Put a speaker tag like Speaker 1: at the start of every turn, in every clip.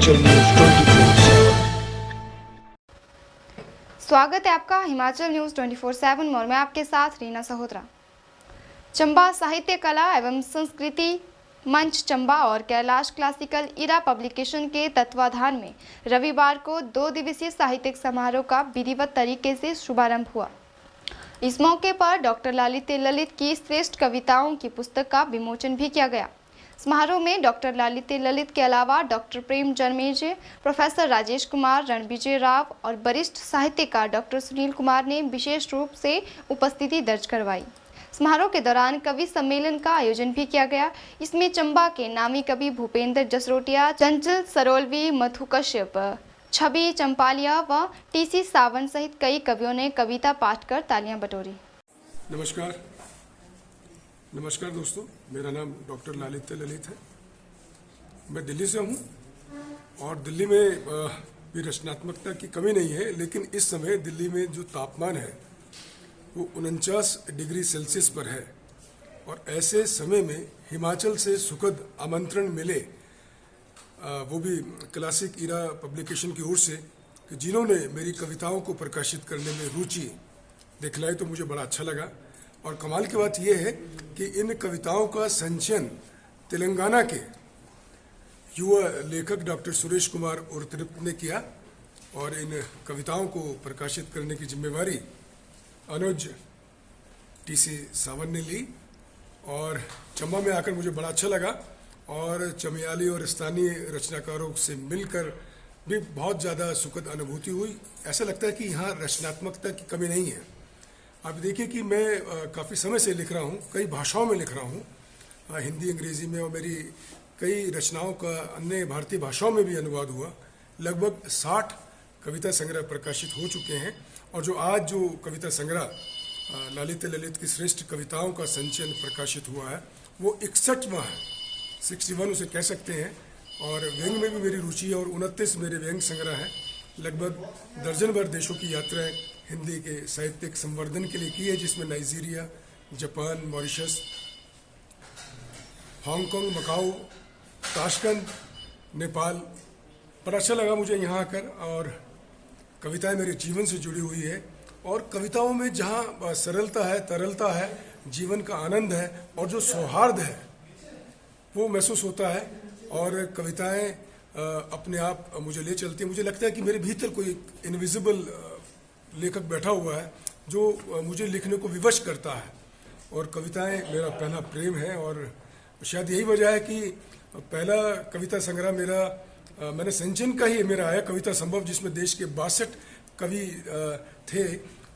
Speaker 1: Himachal news 24/7।
Speaker 2: स्वागत है आपका हिमाचल न्यूज 24/7 और मैं आपके साथ रीना सहोत्रा। चंबा साहित्य कला एवं संस्कृति मंच चंबा और कैलाश क्लासिकल इरा पब्लिकेशन के तत्वाधान में रविवार को 2 दिवसीय साहित्यिक समारोह का विधिवत तरीके से शुभारंभ हुआ। इस मौके पर डॉक्टर लालित्य ललित की श्रेष्ठ कविताओं की पुस्तक का विमोचन भी किया गया। समारोह में डॉक्टर लालित्य ललित के अलावा डॉक्टर प्रेम जन्मेजय, प्रोफेसर राजेश कुमार, रणविजय राव और वरिष्ठ साहित्यकार डॉक्टर सुनील कुमार ने विशेष रूप से उपस्थिति दर्ज करवाई। समारोह के दौरान कवि सम्मेलन का आयोजन भी किया गया। इसमें चंबा के नामी कवि भूपेंद्र जसरोटिया, चंचल सरोलवी, मधु कश्यप, छवि चंपालिया व टीसी सावंत सहित कई कवियों ने कविता पाठ कर तालियां बटोरी।
Speaker 3: नमस्कार दोस्तों, मेरा नाम डॉक्टर लालित्य ललित है। मैं दिल्ली से हूँ और दिल्ली में भी रचनात्मकता की कमी नहीं है, लेकिन इस समय दिल्ली में जो तापमान है वो 49 डिग्री सेल्सियस पर है और ऐसे समय में हिमाचल से सुखद आमंत्रण मिले, वो भी क्लासिक इरा पब्लिकेशन की ओर से, कि जिन्होंने मेरी कविताओं को प्रकाशित करने में रुचि दिखलाई, तो मुझे बड़ा अच्छा लगा। और कमाल की बात यह है कि इन कविताओं का संचयन तेलंगाना के युवा लेखक डॉक्टर सुरेश कुमार उर्तृप्त ने किया और इन कविताओं को प्रकाशित करने की जिम्मेवारी अनुज टीसी सावंत ने ली। और चंबा में आकर मुझे बड़ा अच्छा लगा और चमियाली और स्थानीय रचनाकारों से मिलकर भी बहुत ज़्यादा सुखद अनुभूति हुई। ऐसा लगता है कि यहाँ रचनात्मकता की कमी नहीं है। आप देखिए कि मैं काफ़ी समय से लिख रहा हूँ, कई भाषाओं में लिख रहा हूँ, हिंदी, अंग्रेज़ी में, और मेरी कई रचनाओं का अन्य भारतीय भाषाओं में भी अनुवाद हुआ। लगभग 60 कविता संग्रह प्रकाशित हो चुके हैं और जो कविता संग्रह लालित्य ललित की श्रेष्ठ कविताओं का संचयन प्रकाशित हुआ है वो 61वां है, 61 उसे कह सकते हैं। और व्यंग में भी मेरी रुचि है और 29 मेरे व्यंग संग्रह हैं। लगभग दर्जन भर देशों की यात्राएं हिंदी के साहित्यिक संवर्धन के लिए की है, जिसमें Nigeria, Japan, Mauritius, Hong Kong, Macau, Tashkent, Nepal. पर अच्छा लगा मुझे यहाँ आकर और कविताएं मेरे जीवन से जुड़ी हुई है और कविताओं में जहाँ सरलता है, तरलता है, जीवन का आनंद है और जो सौहार्द है वो महसूस होता है और कविताएं अपने आप मुझे ले चलती हैं। मुझे लगता है कि मेरे भीतर कोई इनविजिबल लेखक बैठा हुआ है जो मुझे लिखने को विवश करता है और कविताएं मेरा पहला प्रेम है। और शायद यही वजह है कि पहला कविता संग्रह मेरा मैंने संचयन का ही मेरा आया, कविता संभव, जिसमें देश के 62 कवि थे।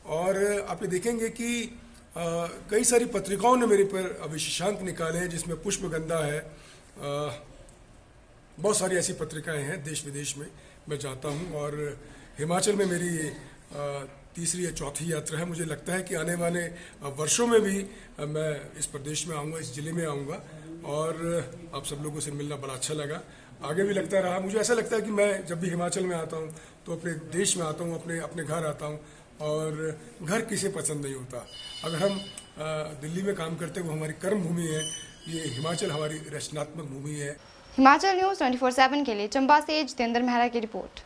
Speaker 3: और आप ये देखेंगे कि कई सारी पत्रिकाओं ने मेरे पर विशेषांक निकाले हैं, जिसमें पुष्पगंधा है, बहुत सारी ऐसी पत्रिकाएं हैं देश विदेश में मैं जाता हूं। और हिमाचल में मेरी तीसरी या चौथी यात्रा है। मुझे लगता है कि आने वाले वर्षों में भी मैं इस प्रदेश में आऊँगा, इस ज़िले में आऊँगा और आप सब लोगों से मिलना बड़ा अच्छा लगा। आगे भी लगता रहा। मुझे ऐसा लगता है कि मैं जब भी हिमाचल में आता हूँ तो अपने देश में आता हूँ, अपने घर आता हूँ और घर किसे पसंद नहीं होता। अगर हम दिल्ली में काम करते हैं वो हमारी कर्म भूमि है, ये हिमाचल हमारी रचनात्मक भूमि है।
Speaker 2: हिमाचल न्यूज 24/7 के लिए चंबा से जितेंद्र मेहरा की रिपोर्ट।